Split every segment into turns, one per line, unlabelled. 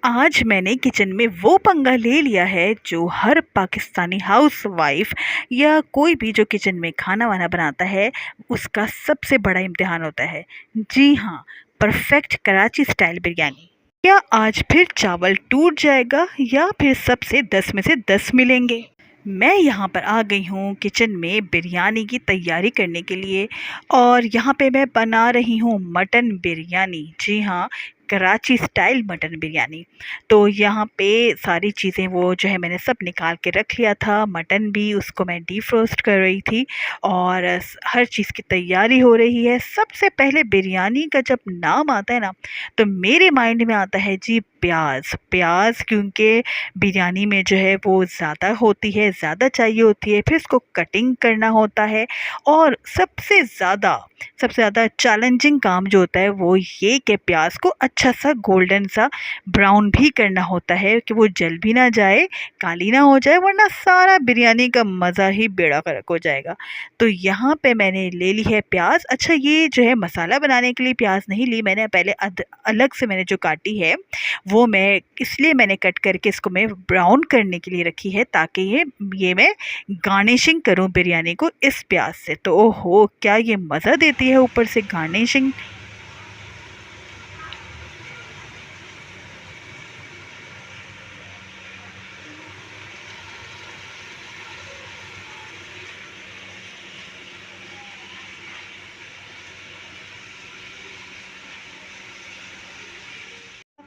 आज मैंने किचन में वो पंगा ले लिया है जो हर पाकिस्तानी हाउसवाइफ या कोई भी जो किचन में खाना वाना बनाता है उसका सबसे बड़ा इम्तिहान होता है। जी हाँ, परफेक्ट कराची स्टाइल बिरयानी। क्या आज फिर चावल टूट जाएगा या फिर सबसे 10 में से 10 मिलेंगे? मैं यहाँ पर आ गई हूँ किचन में बिरयानी की तैयारी करने के लिए। और यहाँ पे मैं बना रही हूँ मटन बिरयानी। जी हाँ, कराची स्टाइल मटन बिरयानी। तो यहाँ पे सारी चीज़ें वो जो है मैंने सब निकाल के रख लिया था। मटन भी उसको मैं डीफ्रोस्ट कर रही थी और हर चीज़ की तैयारी हो रही है। सबसे पहले बिरयानी का जब नाम आता है ना, तो मेरे माइंड में आता है जी प्याज। प्याज क्योंकि बिरयानी में जो है वो ज़्यादा होती है, ज़्यादा चाहिए होती है, फिर इसको कटिंग करना होता है। और सबसे ज़्यादा चैलेंजिंग काम जो होता है वो ये कि प्याज को अच्छा सा गोल्डन सा ब्राउन भी करना होता है कि वो जल भी ना जाए, काली ना हो जाए, वरना सारा बिरयानी का मज़ा ही बेड़ा गर्क हो जाएगा। तो यहाँ पे मैंने ले ली है प्याज। अच्छा, ये जो है मसाला बनाने के लिए प्याज नहीं ली मैंने, पहले अलग से मैंने जो काटी है वो मैं इसलिए मैंने कट करके इसको मैं ब्राउन करने के लिए रखी है, ताकि ये मैं गार्निशिंग करूं बिरयानी को इस प्याज से। तो ओहो, क्या ये मज़ा देती है ऊपर से गार्निशिंग।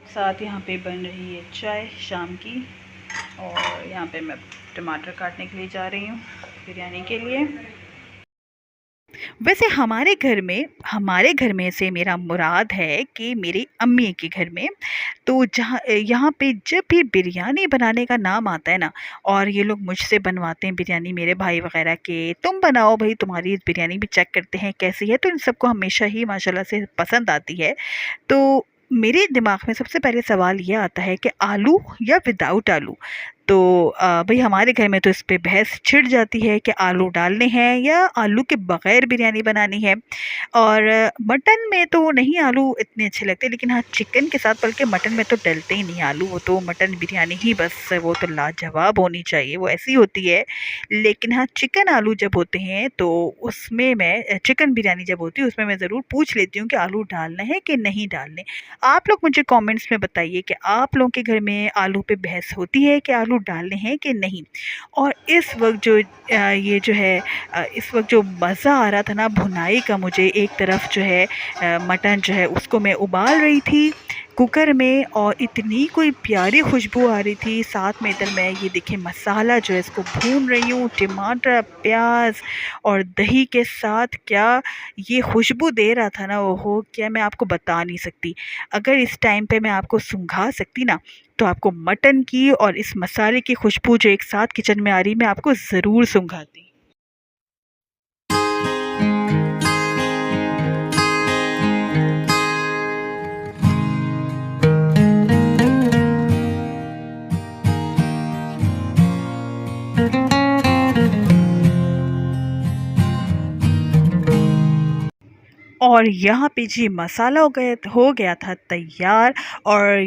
साथ यहाँ पे बन रही है चाय शाम की। और यहाँ पे मैं टमाटर काटने के लिए जा रही हूँ बिरयानी के लिए। वैसे हमारे घर में से मेरा मुराद है कि मेरी अम्मी के घर में। तो जहाँ यहाँ पे जब भी बिरयानी बनाने का नाम आता है ना, और ये लोग मुझसे बनवाते हैं बिरयानी, मेरे भाई वगैरह के, तुम बनाओ भाई, तुम्हारी बिरयानी भी चेक करते हैं कैसी है। तो इन सबको हमेशा ही माशाल्लाह से पसंद आती है। तो मेरे दिमाग में सबसे पहले सवाल ये आता है कि आलू या विदाउट आलू। तो भाई हमारे घर में तो इस पे बहस छिड़ जाती है कि आलू डालने हैं या आलू के बग़ैर बिरयानी बनानी है। और मटन में तो नहीं आलू इतने अच्छे लगते, लेकिन हाँ चिकन के साथ, बल्कि मटन में तो डलते ही नहीं आलू। वो तो मटन बिरयानी ही बस वो तो लाजवाब होनी चाहिए, वो ऐसी होती है। लेकिन हाँ चिकन आलू जब होते हैं तो उसमें मैं चिकन बिरयानी जब होती है उसमें मैं ज़रूर पूछ लेती हूँ कि आलू डालना है कि नहीं डालने। आप लोग मुझे कमेंट्स में बताइए कि आप लोगों के घर में आलू पे बहस होती है कि आलू डालने हैं कि नहीं। और इस वक्त जो ये जो है इस वक्त जो मज़ा आ रहा था ना भुनाई का, मुझे एक तरफ जो है मटन जो है उसको मैं उबाल रही थी कुकर में, और इतनी कोई प्यारी खुशबू आ रही थी। साथ में इधर मैं ये देखिए मसाला जो है इसको भून रही हूँ, टमाटर प्याज और दही के साथ। क्या ये खुशबू दे रहा था ना, ओहो, क्या मैं आपको बता नहीं सकती। अगर इस टाइम पे मैं आपको सूंघा सकती ना, तो आपको मटन की और इस मसाले की खुशबू जो एक साथ किचन में आ रही, मैं आपको ज़रूर सूंघाती। और यहाँ पे जी मसाला हो गया था तैयार। और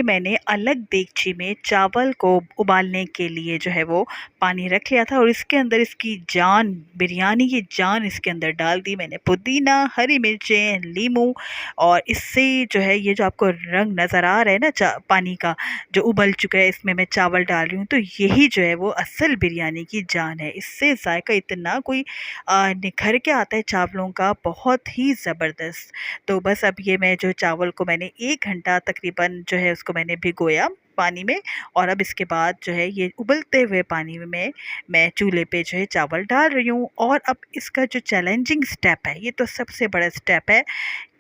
मैंने अलग देगची में चावल को उबालने के लिए जो है वो पानी रख लिया था, और इसके अंदर इसकी जान, बिरयानी की जान इसके अंदर डाल दी मैंने। पुदीना, हरी मिर्चें, नींबू। और इससे जो है ये जो आपको रंग नज़र आ रहा है ना पानी का जो उबल चुका है, इसमें मैं चावल डाल रही हूँ। तो यही जो है वो असल बिरयानी की जान है। इससे जायका इतना कोई निखर के आता है चावलों का, बहुत ही ज़बरदस्त। तो बस अब ये मैं जो चावल को मैंने 1 घंटा तकरीबन जो है उसको मैंने भिगोया पानी में। और अब इसके बाद जो है ये उबलते हुए पानी में मैं चूल्हे पे जो है चावल डाल रही हूँ। और अब इसका जो चैलेंजिंग स्टेप है, ये तो सबसे बड़ा स्टेप है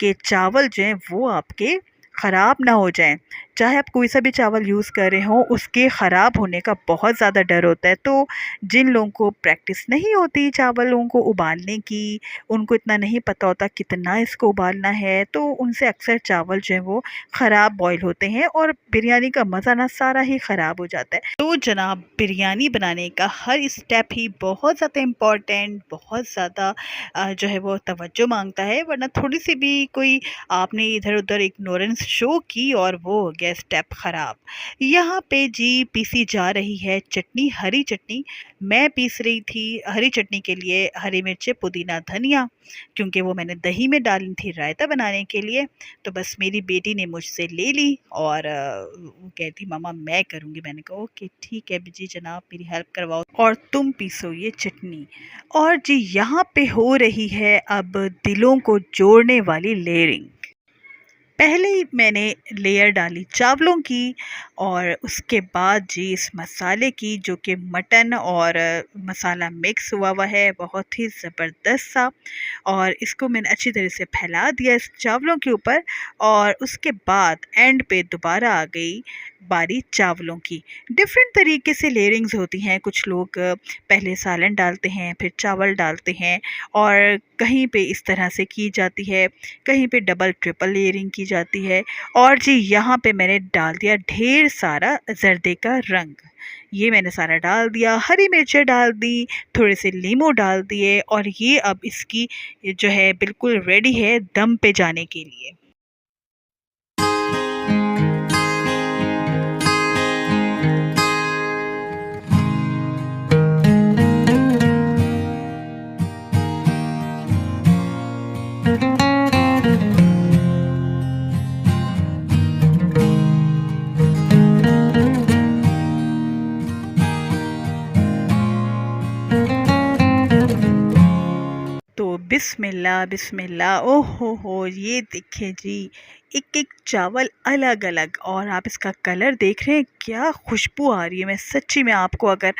कि चावल जो हैं वो आपके ख़राब ना हो जाएं। चाहे आप कोई सा भी चावल यूज़ कर रहे हो, उसके ख़राब होने का बहुत ज़्यादा डर होता है। तो जिन लोगों को प्रैक्टिस नहीं होती चावलों को उबालने की, उनको इतना नहीं पता होता कितना इसको उबालना है, तो उनसे अक्सर चावल जो है वो ख़राब बॉयल होते हैं और बिरयानी का मज़ा ना सारा ही ख़राब हो जाता है। तो जनाब, बिरयानी बनाने का हर स्टेप ही बहुत ज़्यादा इम्पॉर्टेंट, बहुत ज़्यादा जो है वो तवज्जो मांगता है। वरना थोड़ी सी भी कोई आपने इधर उधर इग्नोरेंस शो की और वो हो गया स्टेप ख़राब। यहाँ पे जी पीसी जा रही है चटनी, हरी चटनी। मैं पीस रही थी हरी चटनी के लिए हरी मिर्चें, पुदीना, धनिया, क्योंकि वो मैंने दही में डाली थी रायता बनाने के लिए। तो बस मेरी बेटी ने मुझसे ले ली और वो कहती मम्मा मैं करूँगी। मैंने कहा ओके ठीक है जी जनाब, मेरी हेल्प करवाओ और तुम पीसो ये चटनी। और जी यहाँ पे हो रही है अब दिलों को जोड़ने वाली लेयरिंग। पहले ही मैंने लेयर डाली चावलों की और उसके बाद जी इस मसाले की, जो कि मटन और मसाला मिक्स हुआ हुआ है, बहुत ही ज़बरदस्त सा। और इसको मैंने अच्छी तरह से फैला दिया इस चावलों के ऊपर। और उसके बाद एंड पे दोबारा आ गई बारी चावलों की। डिफरेंट तरीके से लेयरिंग्स होती हैं। कुछ लोग पहले सालन डालते हैं, फिर चावल डालते हैं, और कहीं पे इस तरह से की जाती है, कहीं पे डबल ट्रिपल लेयरिंग की जाती है। और जी यहाँ पे मैंने डाल दिया ढेर सारा जर्दे का रंग। ये मैंने सारा डाल दिया, हरी मिर्चें डाल दी, थोड़े से लीमू डाल दिए, और ये अब इसकी जो है बिल्कुल रेडी है दम पे जाने के लिए। तो बिस्मिल्लाह बिस्मिल्लाह, ओहो हो, ये देखिए जी एक एक चावल अलग अलग, और आप इसका कलर देख रहे हैं, क्या खुशबू आ रही है। मैं सच्ची में आपको अगर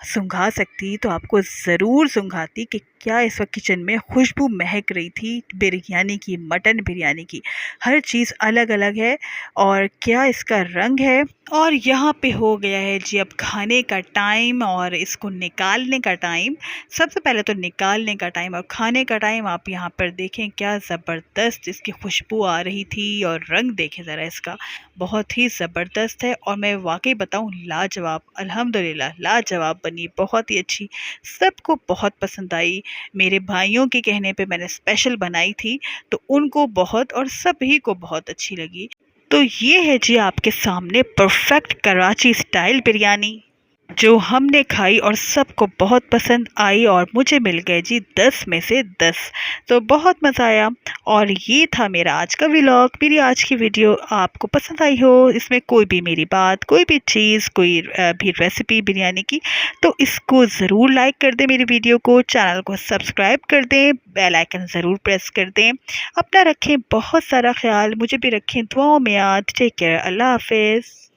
सूंघा सकती तो आपको ज़रूर सूंघाती कि क्या इस वक्त किचन में खुशबू महक रही थी बिरयानी की, मटन बिरयानी की। हर चीज़ अलग अलग है और क्या इसका रंग है। और यहाँ पे हो गया है जी अब खाने का टाइम और इसको निकालने का टाइम। सबसे पहले तो निकालने का टाइम और खाने का टाइम। आप यहाँ पर देखें क्या ज़बरदस्त इसकी खुशबू आ रही थी, और रंग देखें ज़रा इसका, बहुत ही ज़बरदस्त है। और मैं वाकई बताऊँ लाजवाब, अल्हम्दुलिल्लाह लाजवाब बनी, बहुत ही अच्छी, सबको बहुत पसंद आई। मेरे भाइयों के कहने पे मैंने स्पेशल बनाई थी, तो उनको बहुत, और सभी को बहुत अच्छी लगी। तो ये है जी आपके सामने परफेक्ट कराची स्टाइल बिरयानी, जो हमने खाई और सबको बहुत पसंद आई, और मुझे मिल गए जी 10 में से 10। तो बहुत मज़ा आया। और ये था मेरा आज का व्लॉग, मेरी आज की वीडियो आपको पसंद आई हो, इसमें कोई भी मेरी बात, कोई भी चीज़, कोई भी रेसिपी बिरयानी की, तो इसको ज़रूर लाइक कर दें मेरी वीडियो को, चैनल को सब्सक्राइब कर दें, बेल आइकन ज़रूर प्रेस कर दें। अपना रखें बहुत सारा ख्याल, मुझे भी रखें दुआओं में याद। टेक केयर, अल्लाह हाफिज़।